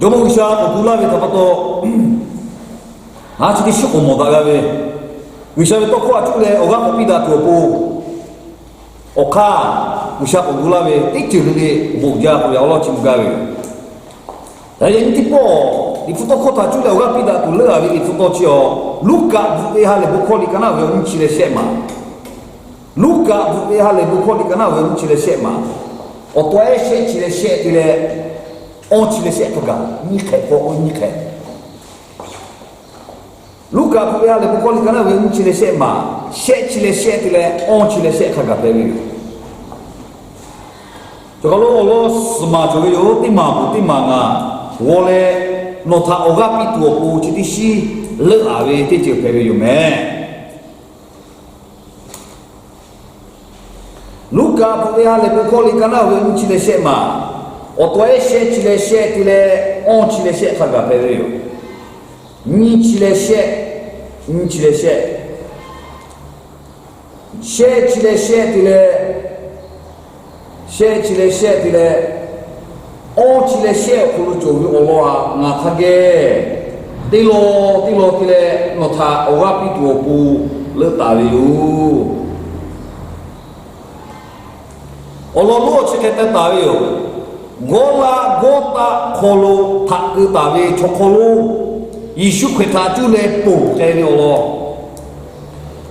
Jomo isa okula be tapato achi di shoko modaga be isa be to ko achule oga kopida to po oka isa okula be tichule boja ko ya lo chimuga be dai tipo di futo ko achule oga pida to le ave di futo chio luka bu e hale bukoli kana be unchile shema luka bu e hale bukoli kana be unchile shema o to eshe chile she tile on ci le sette ga ni che po ni che Luca poi alle piccole canali non ci le sette ma se ci le sette le on ci le sette ga per io to lo sma to yo ti ma nga wole no ta oga pi tu po ci di si le ave ti ci per io me Luca poi alle piccole canali non ci le sette ma o to esce ci le sette on ci le sette ga per io ni ci le sette se ci le sette on ci le sette ko to yo lo nga thage ti lo ti le no tha o ga pi tu pu le ta yu o lo ci ke ta yu Gola gota kolo taku tawe chokolo Yishu kweta jule po tene olo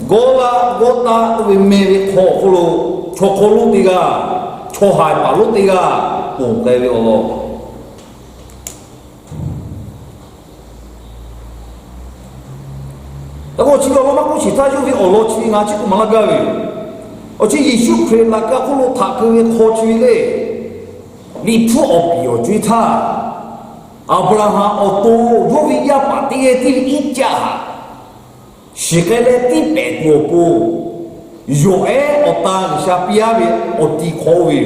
Gola gota uwe mewe kolo chokolo tiga chohai palo tiga po tene olo Tako chiga loma ko chita juwe olo chini nga chiku malagawe Ochi Yishu kweta kolo taku we kochile Li pu opio juita Abraham oto yovi ya patie ti inja Shikele ti petuopo Yoe otan shapiawe oti kowe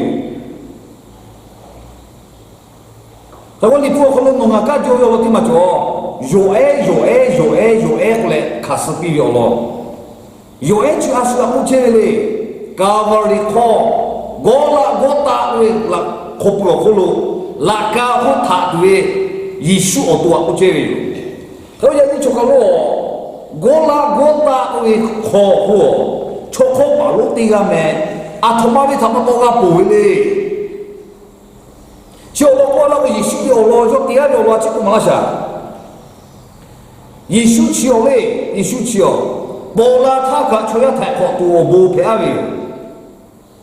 Tawa li pu okolo nonga ka jo yo ti macho Yoe kole kasapi yolo Yoe chu asu amuchele Kavari ko Gola gota we la kopro kolo laka ho tha dwe Yishu otua uchewe to ya ni chokalo gola gota we kho ho choko palo tiga me athoma bi thamato ga boile cholo kola Yishu yo lo jo tia yo lo chiku malasha Yishu chio bola tha ka choya tha ko tu bo phe ave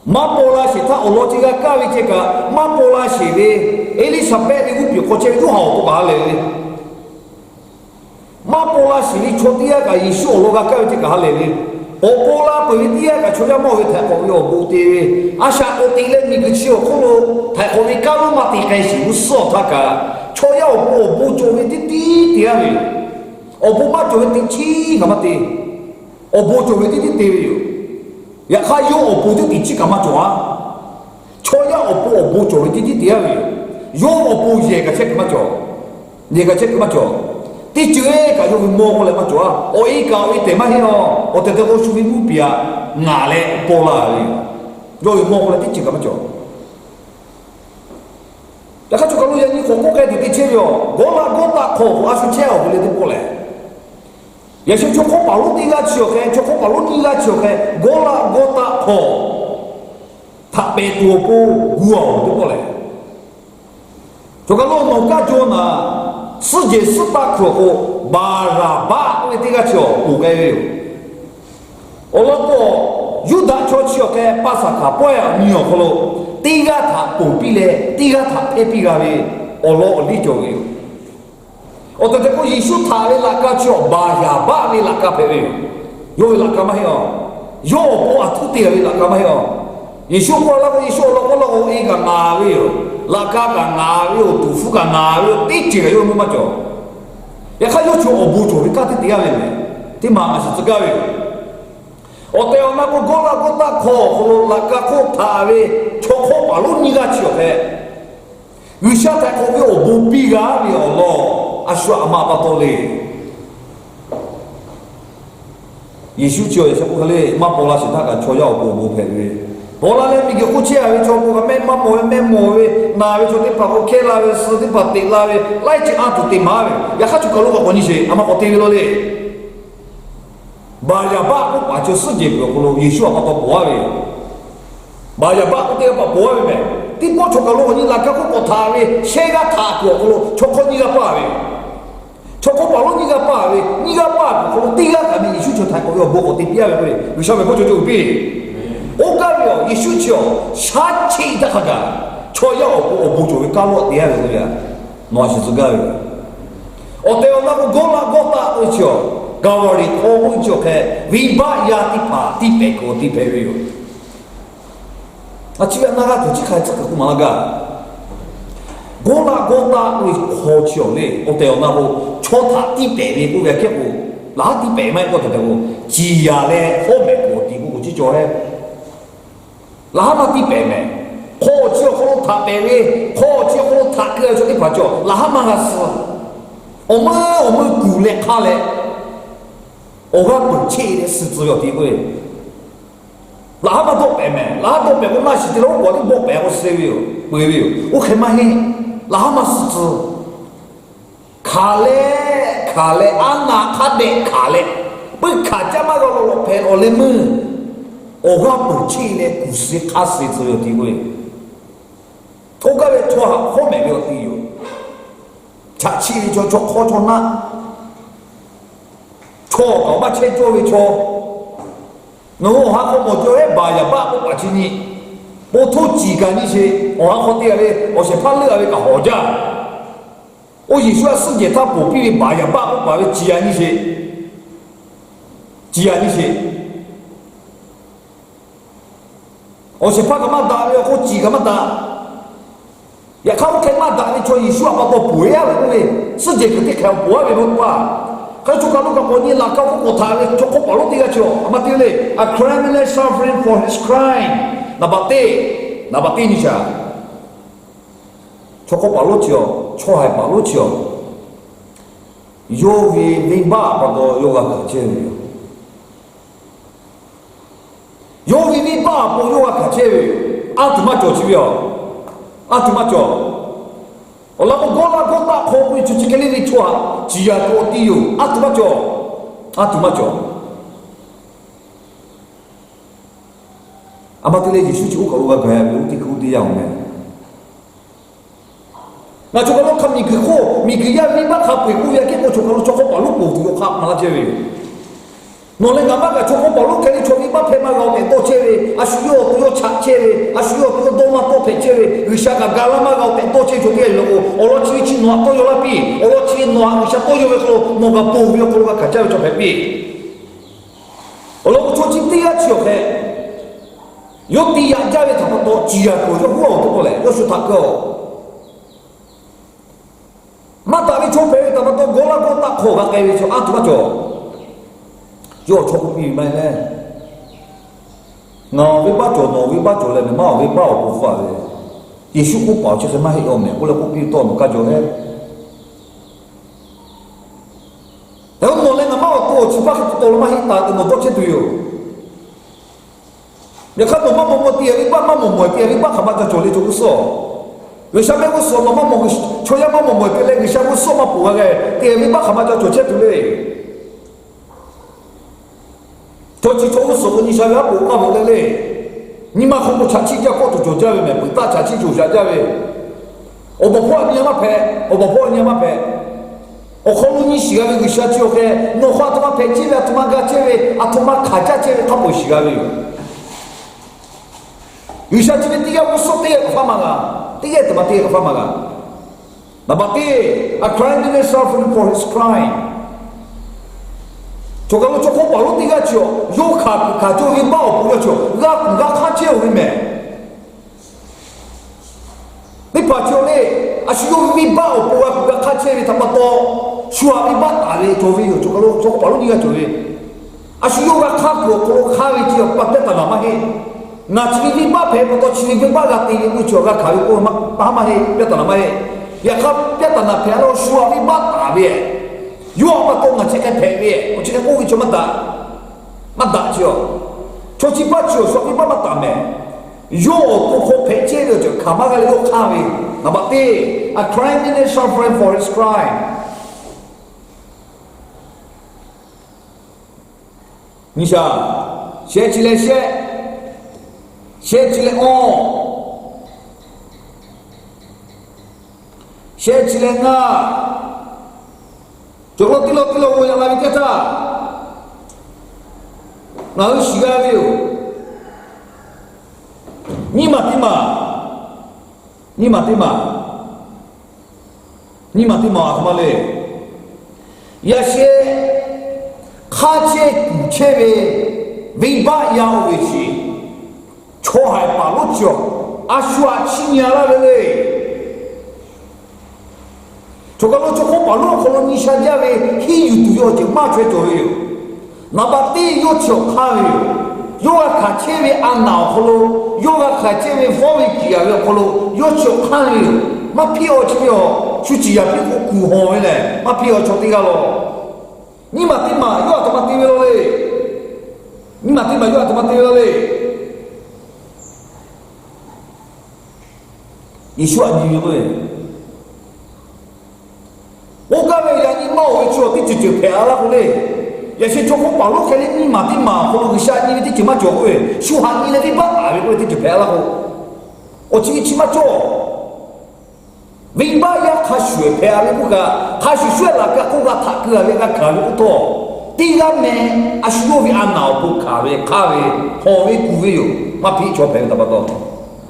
Mapola si ta olo tiga kawi cheka mapola si de Elizabeth ni gupi ko che du hao ko ba le Mapola si ni chotia ka Yishu olo ga kawi cheka hale le Opola po dia ka choya mo he tha ko yo bu te asha ko ti le ni gchi ko lo tha ko ni ka lo ma ti kai si u so tha ka choya o bu jo me ti ti ave o bu ma jo ti chi ka ma ti o bu jo me ti ti yo Ya kaya opo tu ichi kama joa, choya opo joa di tiawi, yo opo ye ka cek kama joa, ti cue ka yo mo ko le ma joa, oi ka oi te ma hino, o te ko subi mupia ngale pola li, yo mo ko le ti kama joa. Ya ka kalau yang ni ko ka di ti yo, gola gota ko asu cheo bole di pole. Ya si choko palu tiga chioke, gola gota ko, tak betul pun gua tu boleh. Kalau mau kajo na, seje setak ko, baraba tiga chio, bukan. Orang ko, yuda chioke pasaka, poya nio kalau tiga tak pupile, tiga tak epigawe, orang oli jogi. O te ko Yishu thale laka cho ba ya ba ni laka pe yo laka ma yo po atu te laka ma Yishu ko la Yishu lo i ga ma laka ga na tu fu ga na ti ti yo ma jo ya ka yo cho obu jo ka te ya me ti ma ma sa ga o te ona ko gola gota ko laka ko thale cho ko ba lu ni ga chi he Wisha ta ko obu pi ga ni lo Aswa ama patole Yesu chio ya sapu kale ma pola sita ka choya opo bo phe 我那里米个过去还会做个咩么么咩么的，那会做的把我开啦的，是的把地啦的，来去阿土地马的，也还就搞了个关系，阿妈我对了嘞。巴呀巴不把就世界个不咯，也需要把它播的。巴呀巴不得把播的没，你播出个咯，你那个不他的，谁个他过个咯，出口你个把的。cho có bảo lúc như gặp bà về như gặp bà cũng đi ra cả mình Giêsu trở thành có bộ của tiền bia về vì sao mình có chỗ bị ô cái điều Giêsu cho sát chỉ ta cả cho nhau ở bộ chỗ cái cao tiền về rồi nói sự cái ở đây nó cũng gõ ta ở chỗ cao đi ô chỗ cái vì bà ya đi pa đi bê của đi bê rồi à chỉ là nó ra chỉ khai chắc cũng mà cái gõ ta ở chỗ này ở đây nó cũng cho他地北的不要给我，哪地北嘛？我觉得我只要嘞后面我地我去做嘞，哪嘛地北没？好就好他北的，好就好他个就一把做，哪嘛个是？我们古来看嘞，我个本切的是只有地位，哪嘛都北没？哪都北我那是的了，我的不北我谁有？没有，我看嘛嘿，哪嘛是指？卡嘞，安娜卡的卡嘞，不卡加嘛个罗佩奥勒姆，我个不去嘞，古时卡谁只有地位，我个嘞错后面没有地有，查起的就错错错那，错搞嘛切做为错，我还我就哎把呀把我把起你，我偷几个那些，我还好点嘞，我是怕热那个好家。我也说世界他不必把呀把挤压一些，我是怕个嘛打的，我挤个嘛打，也看我开嘛打的，所以说把我不要了，对不对？世界肯定开不要的不吧？可是kalau kamu ni nak kau kota ni cukup baru tiga cio, amat dia a criminal suffering for his crime, nabati ni cia, cukup baru cio. cho hai ba lu chiu yo vi ba do yoga ka che yo vi ba po yoga ka che a tu ma cho chi bio a tu ma cho o la mo go ta ko pu chu chi ke ni chua ji ya to ti yo a tu ma cho amatile ji shu chi ko ga ga lu ti ku ti yang ne那就讲我看你去好，你去呀，你把他背过呀，给我就讲做好把路过就好，嘛那这位。我那干嘛个做好把路给你做你把配嘛搞点多这位，啊需要不要插这位，啊需要不要多嘛多配这位，有些个干了嘛搞点多这就点了我老去拿多有那比，我老去拿有些多有那个那个不要那个看这就配比。我老做起第二次嘿，有第二家的差不多，第二个就我都不来，要是他个。mata ni chope ta to gola ko ta kho ga kai cho a tu ba cho yo cho ku bi mai le no vi ba cho le ma vi ba ko fa le ye shu ku pa che se ma he yo me ko le ku bi to no ka jo he e no le na ma ko chi pa to lo ma hi ta no to che tu yo ya ka no ma mo ti vi ba ma mo ti vi ba ka ba cho le cho ku so为什么我说妈妈我抽烟妈妈我给那个什么说嘛不个，第二你把他妈叫做这对嘞，做起做个时候你想要不搞不的嘞，你妈和我长期叫搞做做这位没，不打长期做啥这位，我不怕你妈赔，我可能你洗个那个小酒个，侬花他妈赔几万，他妈个这位啊他妈卡价这位他不洗个位，有些这边第二我说第二个方法啊。Tiga tu mati apa maga? Nabati a criminal suffering for his crime. Kalau cukup baru tiga cio, yo kacu rimbau punya cio, gak kacu rime. Ni pacu ni, asyik rimbau punya gak kacu ni tempat tu, suami rimbau tali covi yo. Kalau cukup baru tiga cio ni, asyik gak kacu kalau kawi cio pakai tanah mahi. na chiri ba phe ko chiri ba ga ti ni cho ga khai ko ma pa ma he pe ta na ma he ya kha pe ta na phe ro shuwa ni ba ta be yo ma to nga che ka phe be o che ko gi cho ma da cho chi ba cho so ni ba ma ta me yo ko peche lo jo kama ga lo khawe number 3 a criminal suffering for his crime 你想写起来写起来写起来啊就lo我要来给他那需要没有你嘛对嘛什么嘞也些卡切古切的尾巴要回去错还把路脚阿说七年了嘞这个路就好把路可能你想家为黑有都要就马全都有那把地有脚看有啊看前面按脑葫芦有啊看前面方位机啊葫芦有脚看有马票去了出去啊比我古好嘞马票出这个咯你嘛对嘛有啊他妈对了嘞你嘛对嘛有啊他妈对了嘞你说你有没我刚才让你冒回去你就赔了嘞也是做好把路开的你嘛对嘛或者下你的就嘛做会说下你的地方啊或者就赔了我这个起码做尾巴要看血赔了不个他是血了个不个他个那个看不多第二呢啊是有为按脑部卡位好为古为有嘛皮做赔了不多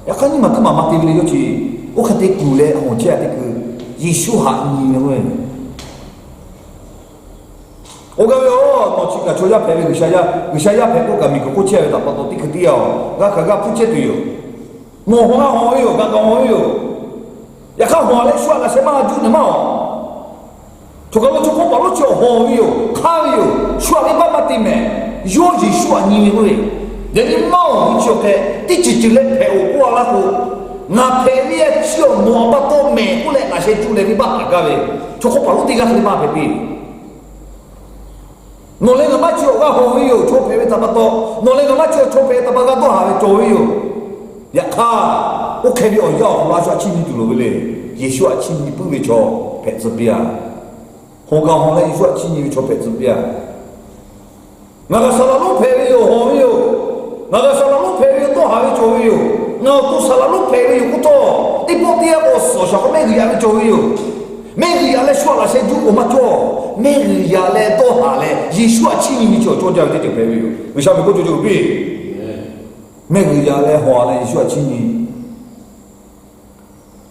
要看你嘛他妈妈对不对有去我看这古嘞我家这个耶稣下你因为我讲哟，我去个出家陪个下陪个咪个过去的，不都这个掉，那个不接对哟，我好哟，刚刚好哟，也看好嘞，说了什么就那么，这个我就讲把路叫好哟，看哟，说的爸爸对没？有人说你以为，人家毛你就该，第几就来陪我过了后。那陪你只有我把多美过来那些住来的把那个喂，就好把路地个是嘛陪陪。我那个嘛就我好有，就陪陪他们多，我那个嘛就陪他们个多还会做有。呀看，我看你哦要我说亲你住了嘞，也说亲你不会做陪子边，我讲好了，你说亲你做陪子边，那个啥路陪有好有，那个啥路陪有多还会做有。那都是那路陪有不多，你不点我说小个每个月就有，每个月来说那些就我们做，每个月来多下来，一说起你就做掉的就陪有，为啥么不做就比？每个月来花来一说起你，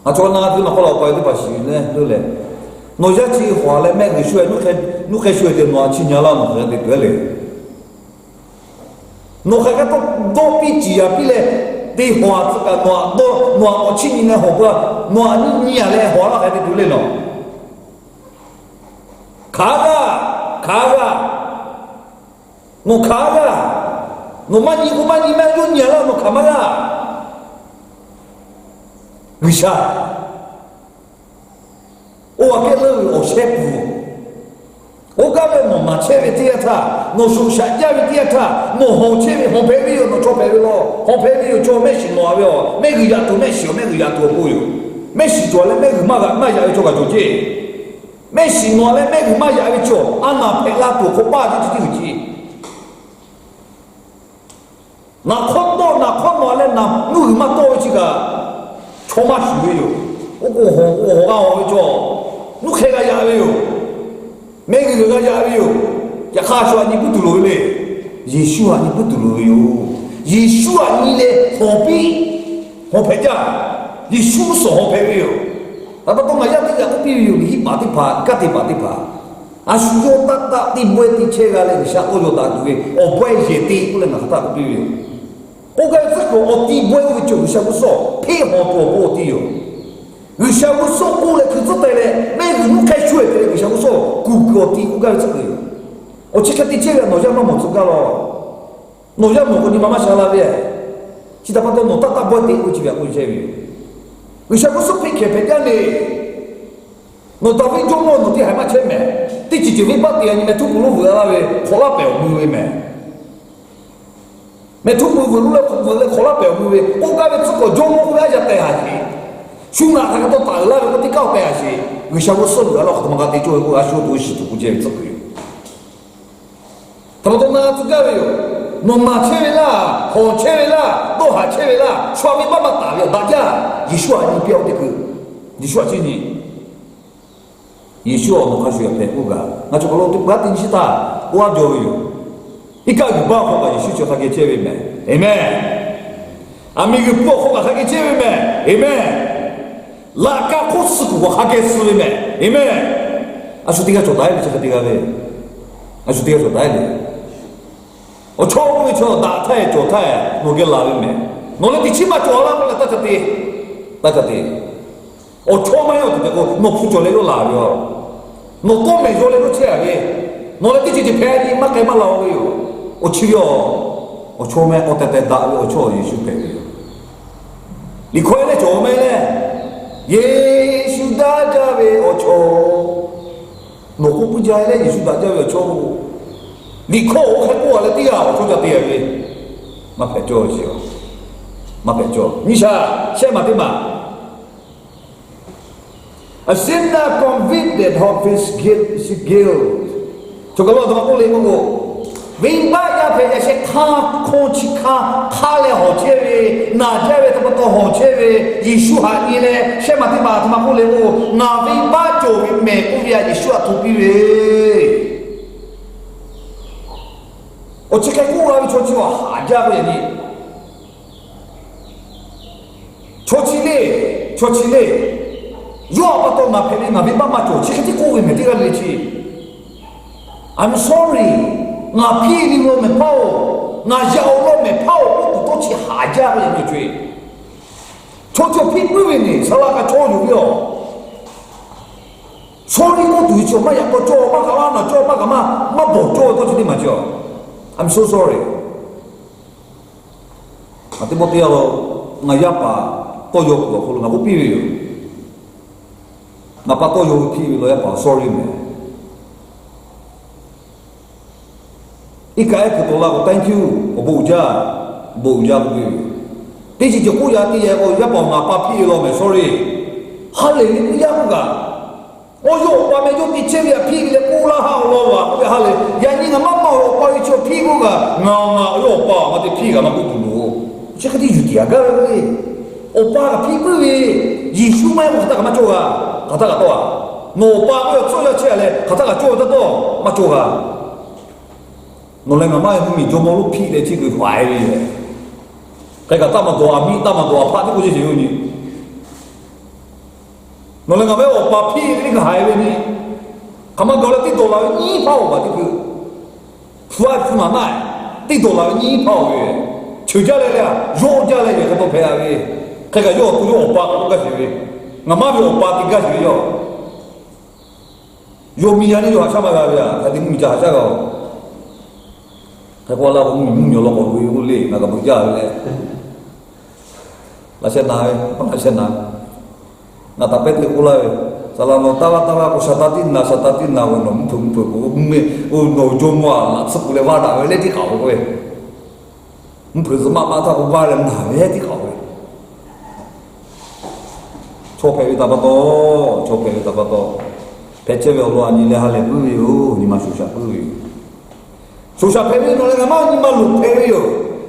啊做那就那好老白的把事呢，对嘞，我家去花来每个月你还说的我去年了，我还得得嘞，我还个多比几啊比嘞。对花这个我去年的好不我你来花了还得对嘞咯卡我卡个我把你们用年了我卡嘛个为啥我给了我先不我刚才我嘛前面第二趟，我说下家的第二趟，我后前面后排没有，我左排没咯，后排没有做没行了哟，每个月都没小，每个月都不有，没事做了每个嘛也要做个做这，没行了每个嘛也要做，俺那排拉多可把就丢去，那看到了那路嘛多这个，错嘛是没有，我讲我做，路开个也没有。每个人家有，也哈说你不读了嘞，耶稣啊你不读了哟，耶稣啊你嘞何必何陪着，耶稣说何陪没有，那不讲啊一定不必有你把的爬，家的把的爬，啊需要大的不会的车个嘞，下我就打对，我不会写的，不能拿大不必有，我讲这个我的不会就像我说，配合多不的哟。有像我说过了，可是对嘞，每个人开学的，有像我说，谷歌的，我讲这个，我去看的这个，我讲那么做个咯，我讲我你妈妈想那边，其他把到我大不的，我这边我这边，有像我说配开配讲的，我到非洲我的还没钱买，第几就没把店你们土葫芦那边，花了百万没买，没突破路了，好了表目的，我感觉这个中国人家带下去，兄弟他都打了，我得搞带下去，为啥我手了了，他妈个得做我修东西都不见这个有，他们都拿这个有，弄马切维啦，好切维啦，都还切维啦，说明爸爸打了大家，你说你不要这个，你说今年，你说我们开始要评估个，那就我都不定是他，我就有。一个不包括也需要他给结尾没 ，amen。阿弥个不包括他给结尾没 ，amen。拉卡苦事故他给死尾没 ，amen。阿说这个做大的这个这个嘞，阿说这个做大的，我超不会超大太做太，我给拉尾没，我那第起码做了我来打这的，打这的，我超没有这个，我不做那个拉尾，我多没做那个车的，我那第几天拍的，没给没拉尾哟。我去哟，我做咩？我带打我做耶稣陪的。你快来做咩嘞？耶稣大家为我做，我不加嘞，耶稣大家为我做。你靠我看过了第二，我做叫第二个，没陪做去哦，没陪做。你想，先嘛对嘛？A sinner convicted of his guilt， 就个老多过来我。明白呀，别那些看空气看了好吃的，那家的他们都好吃的，艺术行业嘞，什么地方他们过来我，那明白就美国呀，艺术啊土鳖的，我这个过来出去我哈家的你，出去嘞，要不到那陪你那明白嘛就这个过来没这个来去 ，I'm sorry。我屁里我没跑，我腰我没跑，我都去下家的人就追，错屁股的呢，是那个错有了，错你我对做嘛也不做，嘛干嘛呢？做嘛干嘛？嘛不做都是你嘛做 ，I'm so sorry。啊，对不对咯？我也把都有个可能我不必要，哪怕都有屁我也把 sorry 没。一个多啦，我 thank you， 我不加不给。第几就不加第二，我也帮我把屁了没 ，sorry。哈嘞，你不要不噶？我有外面有第前面屁的不啦好了哇，我哈嘞，人家妈妈我把一条屁股个，我有把我的屁个嘛不堵，这个的有点个嘞，我把个屁股嘞，艺术嘛我他干嘛做啊？他干多啊？我把我要做要起来，他干做得多，嘛做啊？我来我妈有米做毛路屁的这个坏的，这个这么多米这么多，怕这个就是有你。我来我妈我把屁的那个害的呢，他们搞了地多了你跑吧这个，富还富嘛买，地多了你跑的，求家来了，肉家来也很多赔啊的，这个肉不是我爸我干谁的，我妈比我爸的干谁要，有米啊你就还上班干的，还得米家还下个。他过来我们有了我会累，那个不叫嘞。那些拿，那些拿，那tapi tu过来，selama tawa aku satatin na我弄碰我没我弄中啊，那吃过来挖大回来的搞过，我平时妈他我挖人拿来的搞过，错配大不多，错配大不多，别这个话你来还来不有，你妈说啥不有？Susah pergi nolak nama ni malu pergi yo.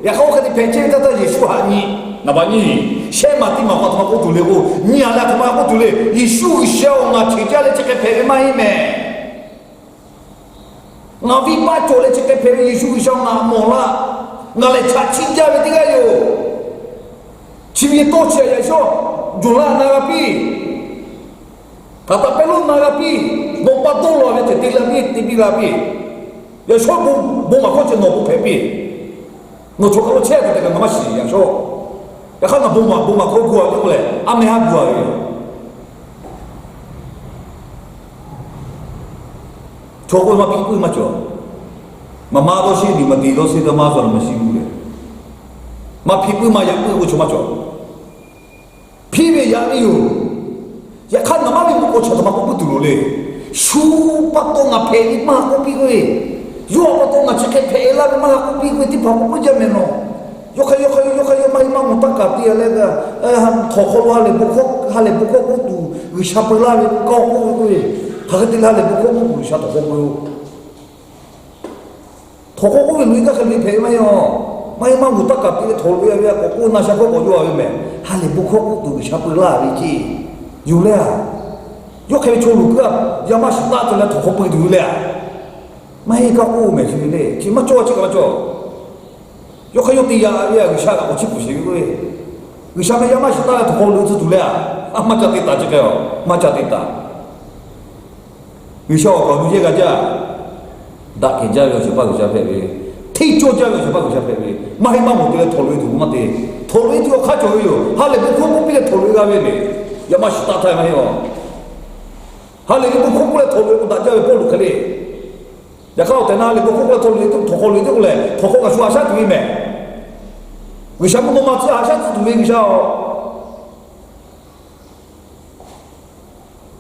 Ya kau kata pergi tata Yesus hani. Napa ni? Saya mati mak aku tu lego. Ni anak aku tu le. Yesus siapa nak cerita le cakap pergi mai me. Ngawi baca le cakap pergi Yesus siapa nak mola. Ngale caci jawa tiga yo. Cibi tu cia ya so. Jualan narapi. Kata pelun narapi. Bomba dulu le cakap tibi lapi. 要说不嘛，或者我不陪别，我做个车的这个我们是要说，要看那不嘛可过对不嘞？俺没还过的，做过嘛屁股嘛做，嘛马都是你们地都是的马做那么辛苦的，嘛屁股嘛也不做嘛做，屁也也有，也看那嘛你不过吃他妈不丢嘞，书不懂啊陪你嘛不屁股。Yo apa tu nak cakap pela memang aku pergi di papa pun jam meno. yo mai mang tak ti le ga ham tho kho ha le bu kho tu wi sha pa la le ko ko wi ha ga ti la le bu kho bu sha to ko wi ka li phe mai yo mai mang tak ti le tho wi ya ko na sha ko yo wi me ha le bu kho tu wi sha pa la wi ji yu le yo cho lu ga ya ma shi ta to le tho ko pu du le mai ka ku me chi le chi ma cho yo ti ya wi sha ga ko chi pu shi wi sha me ya ma shi ta to ko lu tu le ma cha ti ta chi ka ma cha ti ta wi sha ko lu je ga ja da ke ja yo chi pa ko ja phe wi thi cho ja yo chi pa ko ja phe wi mai ma mo te tho lu tu ma te tho lu tu kha cho yo ha le bu ko pi le tho lu ga we le ya ma shi ta ta ma yo ha le bu ko le tho lu da ja we po lu khale ya ka te na le bu ko le tho lu tu tho ko lu tu le tho ko ga sha tu me wi sha mo ma cha sha tu wi sha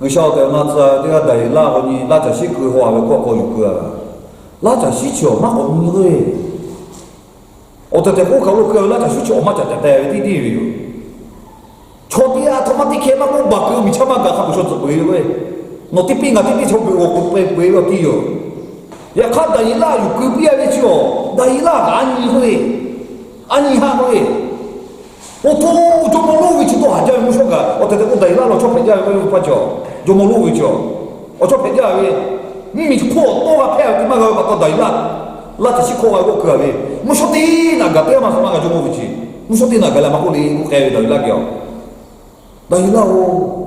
wi sha de ma cha de ga dai la ho ni la cha shi ku ho wa ko yu ku la cha shi cho ma ko ni le o te ko ka lu ku la cha shi cho ma cha de ti wi yo cho ti a to ma ti ke ma ko ba ku mi cha ma ga ka bu sho zu wi we no ti pi nga ti cho bu ko pe we yo ti yo ya ka dai la yu ku pi ya le cho dai la ga ni hui ani ha hui o to jo mo lu wi chi to ha ja mu sho ga o te ko dai la lo cho pe ja we pa cho jo mo lu wi cho o cho pe ja we mi ko to ga pe ti ma ga ba to dai la ta shi ko ga ko ka we mu sho ti na ga pe ma sa ma ga jo mo wi chi mu sho ti na ga la ma ko li mu ke dai la kyo dai la o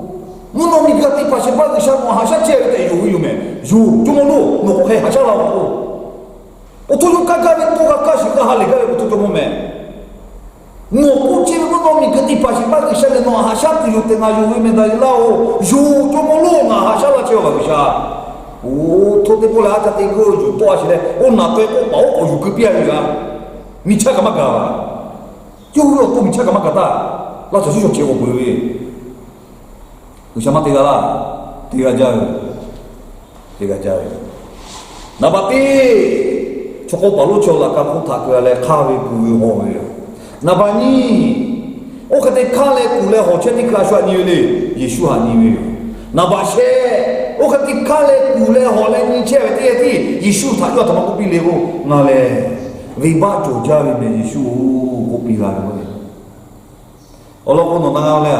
mu no mi ga ti pa shi ba ga sha mo ha sha che te yu me yu jo mo lu no ko he ha sha la o to yu ka ga we to ga ka shi ga ha le ga we to mo me no ko chi mo no mi ga ti pa shi ba ga sha le no ha sha tu yu te na yu me dai la o yu jo mo lu na ha sha la che ga sha o to te po la ta te go ju to shi le o na te ko ba o yu ku pi ya ga mi cha ga ma ga yu ro to mi cha ga ma ga ta la cha shi jo che ko bu we Usama tiga jauh. Nabati cukup balu cola kamu tak kale kawi kuwi howe. Nabani o kate kale kule hoche ti kaswa niule Yesu ha niwe. Nabashe o kate kale kule hole ni chewe ti Yesu ta yo ta ma ko pi lewo ngale viba jo jawi me Yesu ko pi la ko. Olo ko no na le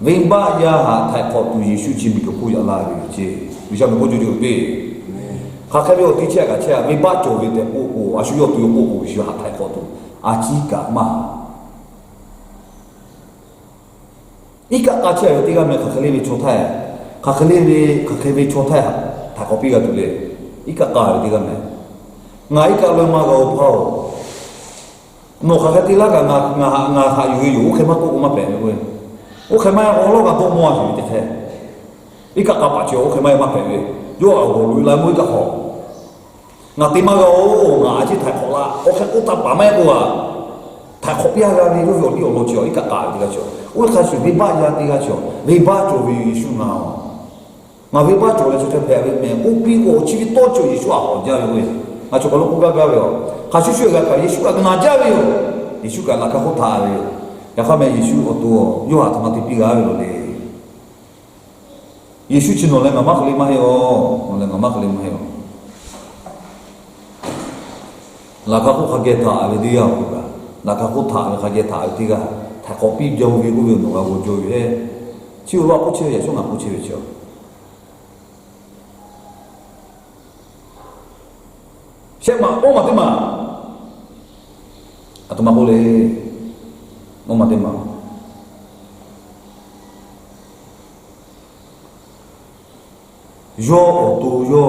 Vem ba ya ha thai ko tu Yesu chi mi ko ku ya la ri che mi sha ko ju ju be kha kha yo ti che ga che vem ba jo ve te ko a shu yo tu yo ko shu ha thai ko tu a chi ka ma ika ka che yo ti ga me kha khale ni cho thai kha khale ni cho thai ta ko pi ga tu le ika ka ri ti ga me ngai ka lo ma ga o phao no kha ti la ga nga ha yu ke ma ko ma pe we o ke mai o lo ga to mo a ji te i ka pa che o ke mai ma pe yo a o lu la mo ka ho na ti ma ga o nga ji ta ko la o ke ko ta pa mai ko a ta ko pia ga ni lo yo lo che i ka di ga che o ka su vi ba ya di ga che vi ba jo vi su na ma vi ba jo le che te pe me o pi ko chi vi to cho yi su a ho ja we ma cho ko lo ku ga yo ka su ga ka yi su ga na ja we yo yi su ga la ka ho ta we ya kha me Yesu o to yo ha ta ma ti pi ga lo le Yesu chi no le ma khli ma yo no le ma khli ma yo la ka ko kha ge ta ave di ya ko ga la ka ko tha kha ge ta ti ga ta ko pi jo vi ko no ga wo jo ye chi lo ko che ye so na ko che ye cho che ma o ma te ma atuma ko le no matema yo o tu yo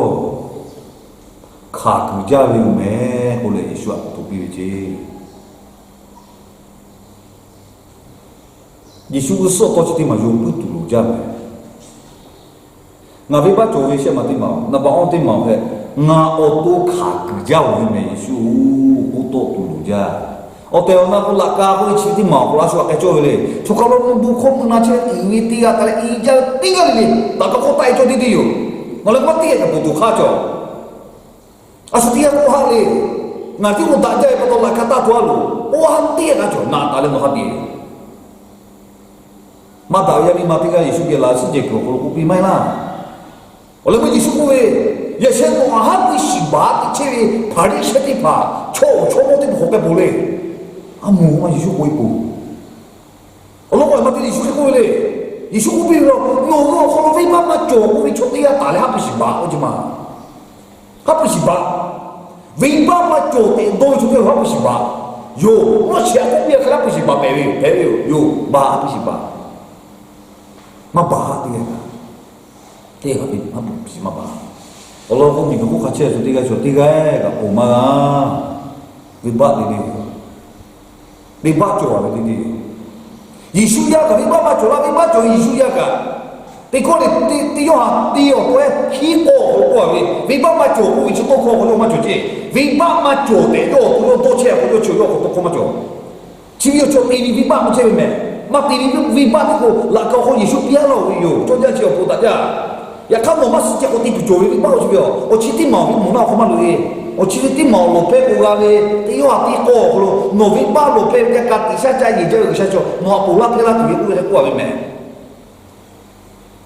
kha ku ja vi me ko le Yesu a to pi che Yesu so to ti ma yo tu lu ja me nga vi ba to vi she ma ti ma na ba on ti ma he nga o tu kha ku ja vi me Yesu o to tu lu ja o te ona ko la ka ko chi ti ma ko la so ka cho le cho ka lo bu ko na che i ti ga ta le i ja tingal le ta ko ta i cho di di yo no le mati ka bu tu kha cho asu ti ko ha le ngà tí một đại chạy bắt đầu lại cắt ta thua lù ô hắn tiếc cái chỗ nà ta lên nó hắn tiếc mà đạo gia đi mà tiếc cái Yesu kia là sự chết của cô bị mai là oleh cái Yesu cô ya sen mo hắn bị xì bát chế về phải đi sẽ đi phá cho một cái hộp cái bồ lê à mù mà Yesu cô ibu oleh cái mà tiếc Yesu cô lê Yesu cô bị rồi nó không phải mà chỗ cô bị chốt đi à ta lại hắn bị xì bát chứ mà hắn bị xì bát vì ba mà chỗ tiền đôi chúng tôi hắn bị xì bát yo nó sẽ có việc hắn bị xì bát bèo yo ba bị xì bát mà ba thì cái cái bị hắn bị xì bát Allah cũng mình cũng khát chế chỗ tiga cái oma vì ba đi ba chỗ là đi Yesu ya cái ba ba chỗ là vì ba chỗ Yesu ya cái thì có đi yo tôi khi có vì ba ba chỗ vì chúng tôi có mà chỗ gì vì ba ba chỗ để yo tôi chế tôi chỗ yo tôi có mà chỗ chỉ yo chỗ vì ba mà chế mẹ mà vì ba cái là câu hỏi Yesu bia rồi yo cho ra chiều phụ đại gia ya看我们世界我地不做的包就有我去地毛比木那好嘛路我去地毛路背过来的地有地高了诺比巴路背在家底下在你这个下就诺布拉给他对路在过来没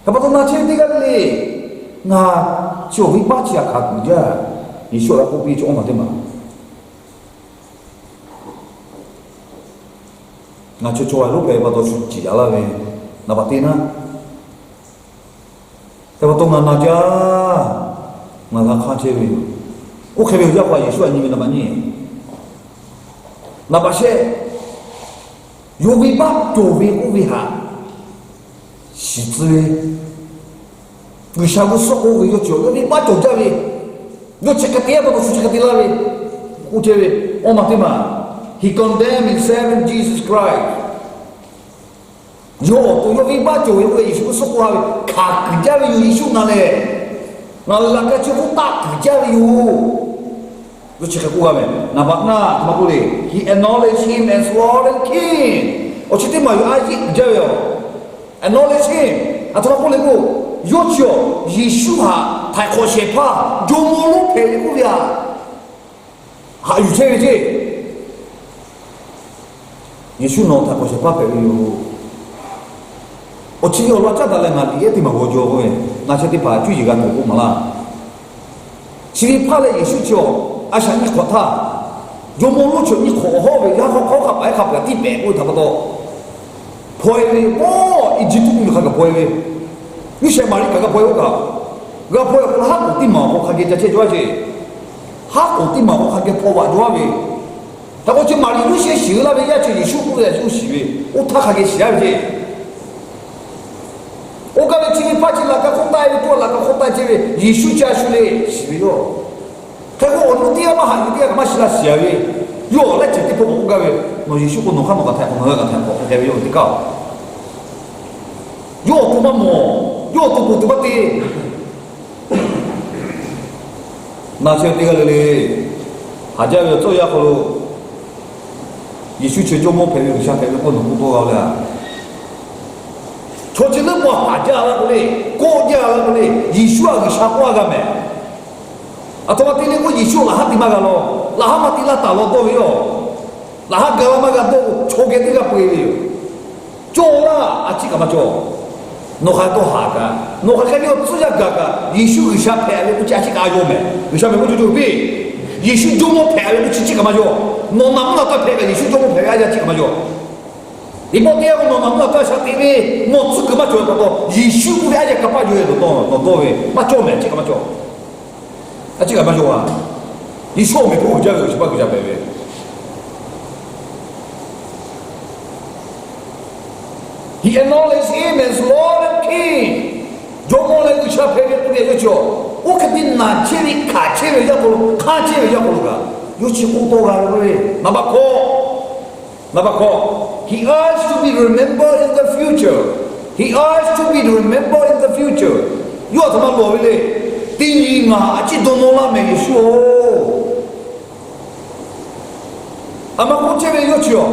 他把他拿钱这个嘞那就会把钱卡住家你说了不必做嘛对吗那就做完路背把都去挤了呗那把地呢แต่ว่าตรงนั้นนะจ๊ะมาทางข้าเชื่อวิวกูเคยวิวจะว่าYesuอันนี้มันมันนี่นับเช่ยูวิบัตโจวิกูวิหาสิทธิ์วิชากุศลกูวิโยโจยูวิบัตโจจ้าวิโยเช็คกันเตี้ยตัวสุเช็คกันเตี้ยวิกูเชื่อวิโอมาติมา he condemned himself in Jesus Christ yo tu yo vi ba jo yo Yesu so ko ha kha ja vi Yesu na le na la ka chu ta ja vi yo che ka ku ga me na ba na ma ku le he acknowledged him as Lord and King o che te ma yo a ji ja yo acknowledge him a to ko le ko yo cho Yesu ha ta ko che pa jo mo lo pe le ku ya ha yu che je Yesu no ta ko che pa pe yo我只有老家的人啊，也地嘛我教会，那些地方注意个头部嘛啦。其实怕了也是叫，而且你看他，有么路去你考好的，然后考个白考个地白我差不多，破的哦，一直都没看个破的，你先把你看个破个，个破个哈古地嘛我看见这些多少钱，哈古地嘛我看见破万多少钱，但我就买你有些修那边也就一修不了就修的，我他看见谁了去？我刚才今天发现那个红带多，那个红带这个艺术家出来是哟。他说我们第二嘛还有第二个嘛是那小的，哟那这地方我讲的，我艺术不能看那个太空，那个太空，那个有的高。哟多么么，哟多不多么的，那像这个嘞，还叫要做一下好喽，艺术全就没培养，像培养不能不多了。说起那么大家了不嘞，国家了不嘞，艺术啊，啥话个没？啊，他妈天天我艺术哪哈地嘛个咯，哪哈嘛地拉打了多哟，哪哈个嘛个都抽给这个不哟，做啦啊，这个嘛做，侬还多哈个，侬还看要自家个个艺术啥拍的不加起干用没？为啥没我就比艺术就么拍的不去这个嘛做，侬哪么那个拍个艺术就么拍个这个嘛做？你莫这样弄，那么多小弟弟，莫自个嘛做得多，艺术不了解个把就得多喂，嘛做没这个嘛做，啊这个嘛做啊，你说没不会教有什么个教白喂？He acknowledged him as Lord and King，有么来个小白喂不了就我肯定拿钱的卡钱的要不，卡钱的要不个，有钱好多个喂，那么可。He urged to be remembered in the future. He urged to be remembered in the future. 又他妈落来嘞，第一啊，这都弄了没说。阿妈我这边有叫，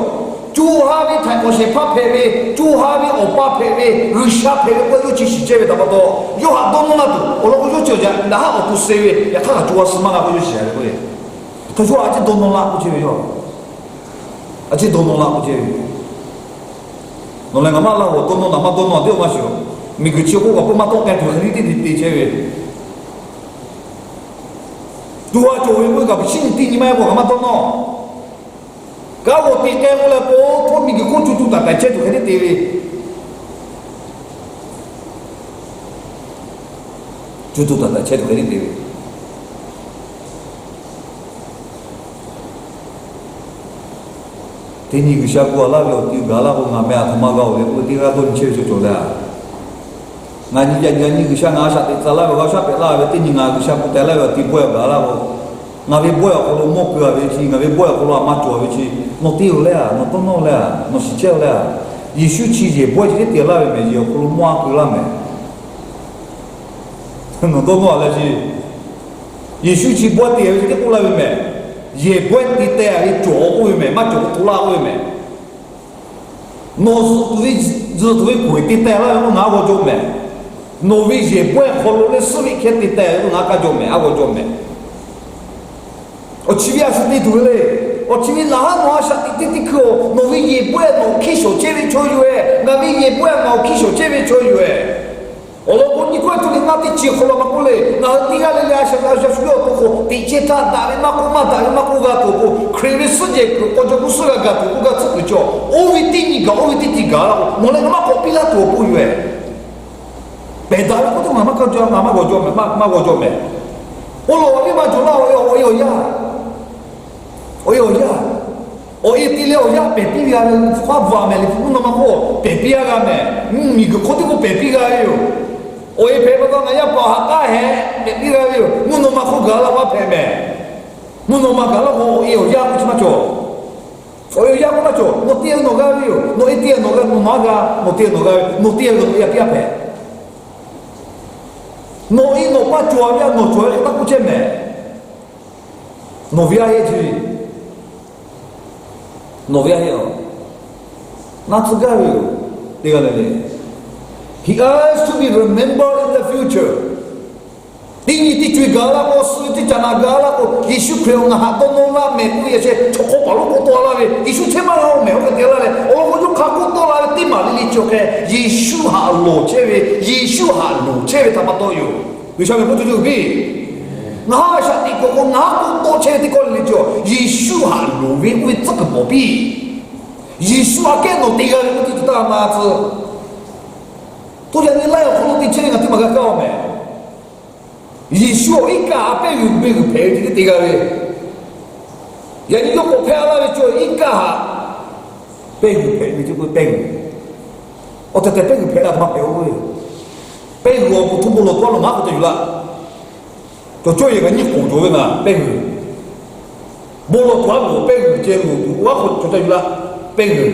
就哈边泰国些拍拍的，就哈边欧巴拍的，日下拍的，我有去是这边差不多，有哈都弄了都，我那个有叫的，那哈我不是的，也看看做什么啊，我就写了个。他说阿这东东拉不去哟，阿这东东拉不去。侬来我妈拉我东东那么东东对我说，每个吃过我不嘛东干就很的去。如果作为我个不信地你买我干嘛东东？搞我地干我来包，他每个工作都打打接就很的对。就都打打接就很的对。Tini kisah gua lah, kalau tiga lah, gua ngambil atau magau, gua tiga tu ni cewek cewek dah. Ngani janji kisah ngasak ti salah, gua ngasak lah, tini ngah kisah putih lah, gua tipu ya galah, gua ngabi boy kalau mau ke abici, ngabi boy kalau amat tu abici, no tiu lah, no tono lah, no sicil lah. Yesus cije boy jadi tiada lah, meji kalau mau ke lah me. No tono lah sih. Yesus cije boy tiada jadi pula me. Ye buat di teh chỗ ui mẹ mà chỗ tu la ui mẹ nó vì giờ vì quỷ di teh là nó ngáo vào chỗ mẹ nó vì ye buat kalau le sự việc khi di teh nó ngáo cả chỗ mẹ áo vào chỗ mẹ ở chỉ vì sao đi tu le ở chỉ vì là nó sao đi đi khổ nó vì ye buat nó khi số chế về chơi rồi nó vì ye buat nó khi số chế về chơi rồi Walaupun ni kau tu lima tici kalau mak boleh, nah tiga lagi asal sudah tu tici tak dah lima ku gatu ku krevis saja ku kau sudah gatu ku gatu tu jo, ovi tiga, mulai nama kau pilih tu pun je. Beda aku tu mama kau jual me. Olo ni maju lah, oyo ya. Oye tile oya pepi ga fa va me le fu nama ko pepi ga me. Mi ko tu ko pepi ga yo. Oye pepe ko na ya pa ha he pepi ga yo. Muno ma ko ga la wa pe me. Muno ma ga la ko oye ya ku ma cho. Oye ya ku ma cho. No tie no ga yo. No tie no ga no ma ga, no tie no ya pia pe. No i no pa cho ya no cho ta ku che me. No via ye ji. Noviayo, Natsugayo, he has to be remembered in the future. Tingi ticu gala ko suiti jana gala ko isu kreo na hato no la me tu yese choko palo ko to la le isu tema la me ko tela le o ko ju kaku to la ti ma li choke isu ha lo cheve tamato yo. Bisha me putu ju bi. Nah, saat itu kau ngaku tu cewek kau lihat, Yesus halu, we tak bobi. Yesus akan no tiga ribu kita mati. Tu yang nilai kalau tu cewek nanti makan kau me. Yesus ika apa yang beri pergi tiga ribu. Yang itu kau pernah lihat ika pergi tu pergi. Oh tetap pergi apa pergi? Pergi aku tu bulu tu orang aku tu juga. Cho chơi cái nhịp cổ đối với mà bên người bố lột quá của bên người trên người quá khổ cho chơi là bên người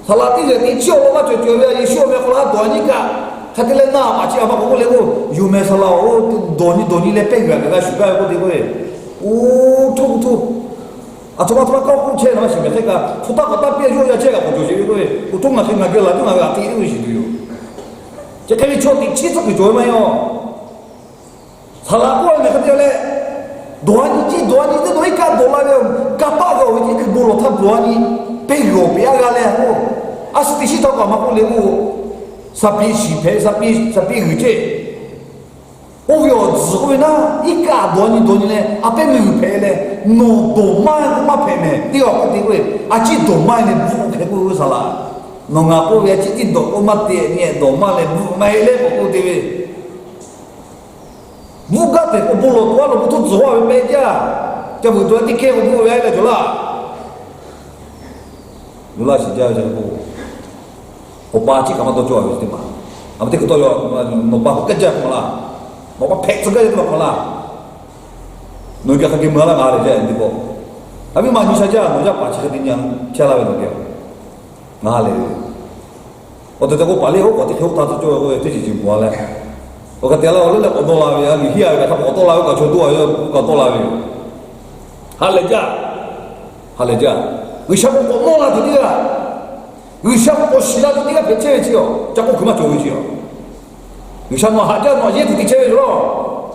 sao là tí giờ tí chiều nó bắt chơi về đi chiều mẹ có là đòi như cả thật cái lên nào mà chị mà cũng lấy cô yêu mẹ sao là ô đòi như lấy bên người cái sụp cái cô đi cô ô thu à chúng ta có cũng chơi nó chỉ biết cái phụ ta có ta biết yêu chơi cái cô chơi cô cô tung là khi mà cái là tung là tí cái gì đó chứ cái chỗ tí chi thật cái chỗ mà yo Salah ni kata le, dua ni tu doi ka dolar le, kapal kau ini kebolo tak dua ni, pego biar le aku, asal tisi tahu kamu aku lewu, sapi huje, oh zui na, ika dua ni le, apa ni le, no domai aku pe me, dia aku tiga, aci domai ni bukan aku salah, no ngaku aci tidak aku mati ni domai le, mai le aku tiga. Bukan te ko bolo to lo butu zoa be ja ja butu ti ke ko bu ya le jola jola si ja ja ko o pa chi ka ma to jo ti ma am te ko to yo no pa ko ja ko la mo pa pek ga to ko la no ka ke ma la ga le ja ti ko abi ma ni sa ja no ja pa chi ka tin yang cha la be no ke ma le o te ko pa le o ko ti ko ta to jo ko ti ji ji bo le我看电脑里头好多啦，你现在看好多啦，搞全多啊，搞多啦，还来着，为什么我弄了这个？为什么我洗了这个别切去哦？叫我干嘛做回去哦？为什么还叫我也得切去咯？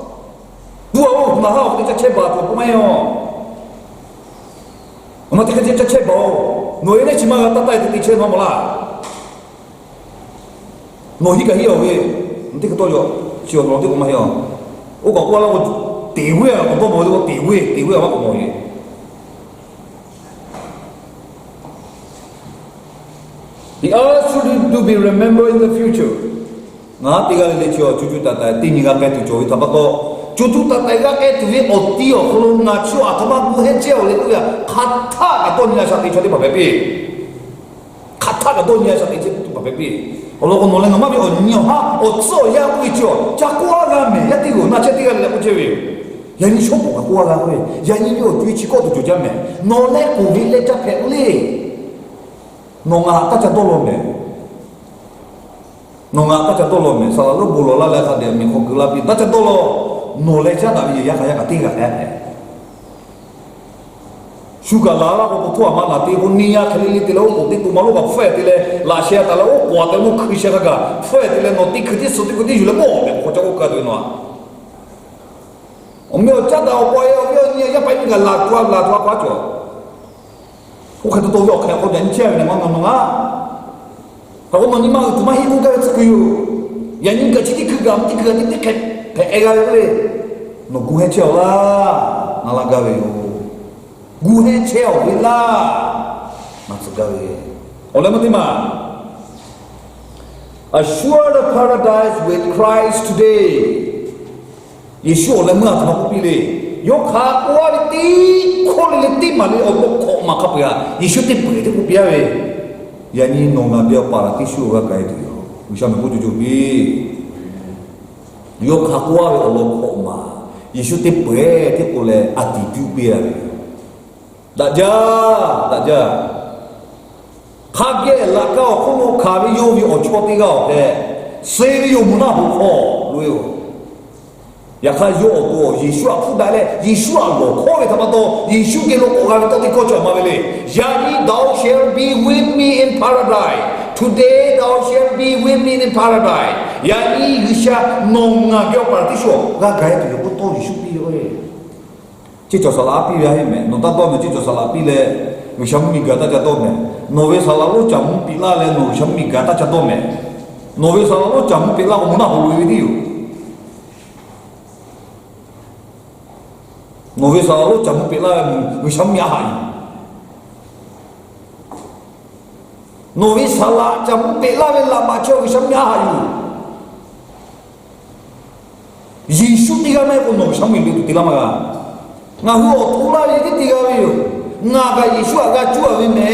如果我那好，我就切把做不没有，我这个这切包，我那起码要带的切好不啦？我一个有诶，你这个多少？就我这个没有，我讲我那我地位啊，我都没这个地位我不没。The earth should to be remembered in the future. Nga tiga le cho cucu tata tini ga kai tu cho ita bato cucu tata ga kai tu vi otio khulu nga cho atama bu he cheo le tu ya khatha ga to nya sa ti cho ti ba be khatha ga to nya sa ti tu ba be olo ko no le nga ma bi o nyo ha o so ya ku cho cha kwa ga me ya ti go na che tiga le ku che vi ya ni cho ko ga kwa ga we ya ni yo tu chi ko tu jo ja me no le ku vi le cha phe le no nga ta cha to lo me nonga ta cha tolo me sala lo bulo la la ka de mi ko gula bi ta cha tolo no le cha da bi ya ka tinga ne shuga la la ko to ma la ti ko ni ya khali li ti lo ko ti tu ma lo ba fe ti le la sha ta la o kwa ta mo khu sha ga fe ti le no ti khu ti so ti ko ti ju le mo me ko cha ko ka do no o me o cha da o po ye o me ni ya pa ni ga la kwa kwa cho ko ka to yo ka ko den che ne ma no nga kalau mana mana tu mahi muka sekuyu, yang ni kecil kegam, tiga ni tiket, pegang le, no guhe cewek lah, nalaga le, guhe cewek lah, maksud gawe. Oleh mana? Assure the paradise with Christ today. Yesus oleh mana tu aku pilih? Yo quality mana orang kok makap ya? Yesus tipe itu aku pilih. Yani nonga dia para tisu ga kai tu yo bisa me puju jubi yo khakwa we lo ko ma yesu te pe te kole attitude bia da ja khage la ka ko lo kha bi yo bi o choti ga ke se bi yo muna bu ko lo yo ya kha yo ko yesu a pu da le yesu a lo ko we ta ba to yesu ke lo ko ga to ti ko cha ma le yani thou shall be with me in paradise today thou shall be with me in paradise yani gisha nonga gyo paradiso ga ga tu ko to yesu bi yo e chi cho sala pi ya me no ta do me chi cho sala pi le mi sham mi ga ta cha do me no ve sala lo cham pi la le no sham mi ga ta cha do me no ve sala lo cham pi la ko na ho lu di yo no ve sala lo cham pi la mi sham ya ha no vi sala cham pe la ma cho vi sam ya ha yu yesu tiga me ko no sam mi tu tiga ma nga hu o la ye ti tiga vi nga ga yesu ga chu vi me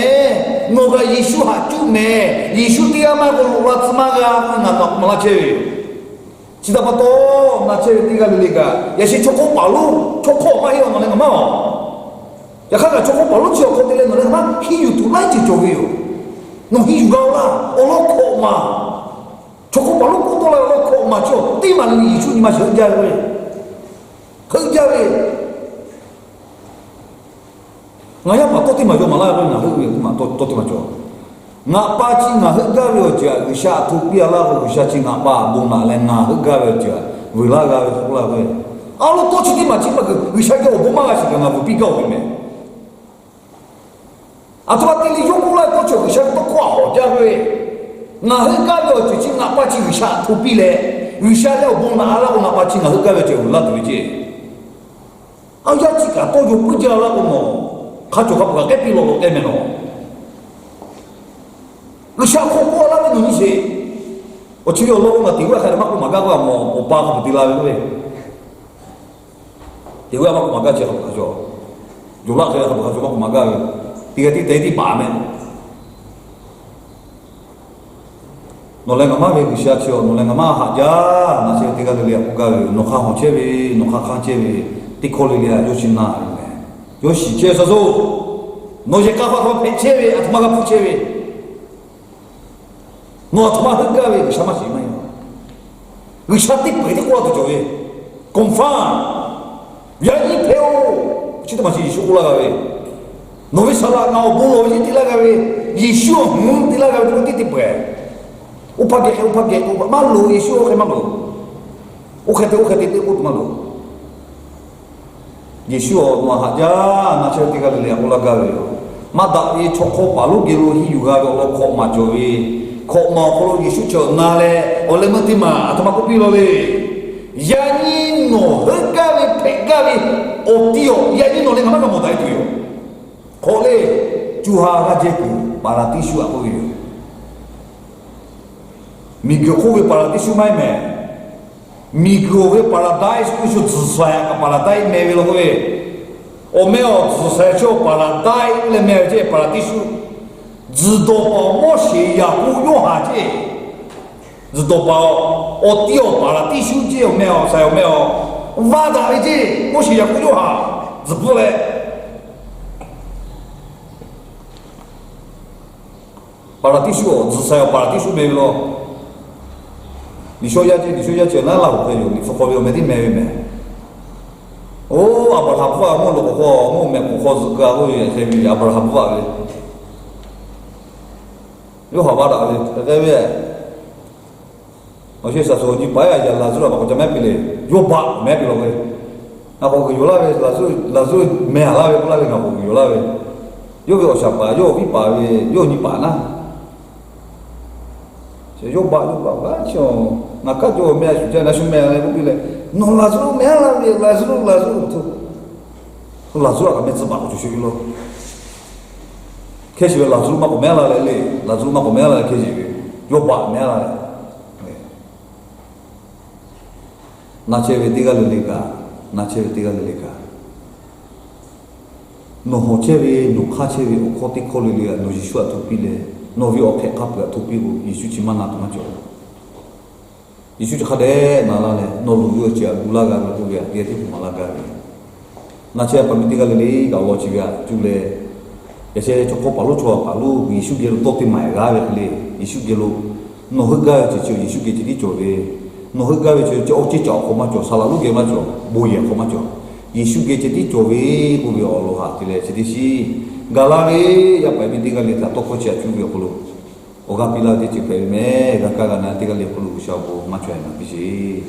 no ga yesu ha chu me yesu tiga ma ko wa tsma ga na to ma la che chi da pa to na che tiga li ga ya shi choko pa lu choko ma yo no le ma ya ka ga choko pa lu chi ko te le no le ma hi yu tu lai chi cho vi yo no hi juga lah olo ko ma choko balu ko to la olo ko ma cho ti ma ni chu ni ma chen ja we nga ya pa to ti ma jo ma la na hu ma to ti ma cho nga pa chi nga hu ga we ja sha tu pi la ko sha chi nga pa bu na le nga hu ga we ja we la ga we ko la we alo to chi ti ma chi ma ko sha ga bu ma ga shi ga bu pi ga we me atau tili jumlah tu cuma saya tu kuah je we, ngah kalau tu cuma apa cik wisha tu pilih, wisha le bukan ala bukan apa cik ngah kalau cik ulat tu je, ayah cik atau jo kerja lah kono, kacau kau pakai pilih lo emeno, wisha kau kuah lah ni ni sih, oh cik lo nggak tiga kali mak maga kau mau opa kau tilah we, tiga mak maga cik kacau, jual saya kacau mak maga we. Tiga di pamen. Noleng ama be gisha chio, noleng ama haja, nasi tiga lihat buka, nokha hocebi, nokha kancebi, tikoli lihat yoshina, yoshi cie sasu, noje kafa kafa pencebi, atma kafa cebi, no atma hengga be gisha masih main. Gisha tipe itu kuat tu jowe, confirm, yang ini peo, cita masih isu kula gawe. Novi salah ngau bulu je tilaga we Yesu tilaga we tipe upage malu Yesu ke malu ukate ikut malu Yesu no haja na cerita kali aku laga we 马达伊出口巴路给路伊有个了靠马就伊靠马靠路伊出去拿嘞，我来么地嘛，他妈不比了嘞，呀你诺很干嘞，偏干嘞，哦对哦，呀你诺嘞干嘛个没带对哦，靠嘞，就哈个这个巴拉蒂树啊可以哦，米个可以巴拉蒂树买没？Microwave paradise kuchu zsaya ka paradise me lo we o me o zsaya cho paradise le me je paradisu zdo pa mo she ya ku yo ha je zdo pa o tio paradisu je o me o sa o me o va da je mo she ya ku yo ha zbu le paradisu o zsaya paradisu me lo你说要去那老朋友，你发表没得没没？哦，阿伯哈布啊，我老婆我没不好自个，我也是比阿伯哈布啊的，有好吧的，这个我说啥说你白呀，拉住了嘛，我就买不了，有吧买不了的，那我有了呗，拉住没了呗，不拉呗，我有了呗，有个小巴，有比巴呗，有你巴呢。有吧，我就那个就没有，那是没有不比嘞，弄拉住没了，拉住，拉住了没治吧，我就去了。开始拉住嘛不没了嘞，拉住嘛不没了开始有吧没了嘞，那些位这个里个，那些位这个里个，那好些位，那卡些位，我靠的靠里个，那就说都比嘞。novi oke kapga tupigu isu chimana tuma jo isu khade nala le no lu yo cha gulaga na tu ya dia ti malaga na cha pamiti ga le ga lo chi ga tu le ese choko palu cho palu isu ge to ti mai ga le isu ge lo no ga chi chi isu ge ti jo le no ga chi jo chi jo ko ma jo sala lu ge ma jo bo ye ko ma jo isu ge ti jo ve ku yo lo ha ti le chi ti si galare ya pa mi diga le ta to ko cha chu yo pulu o ga pila ti chi pe me ga ka ga na diga le pulu sha bo ma chwa na bi ji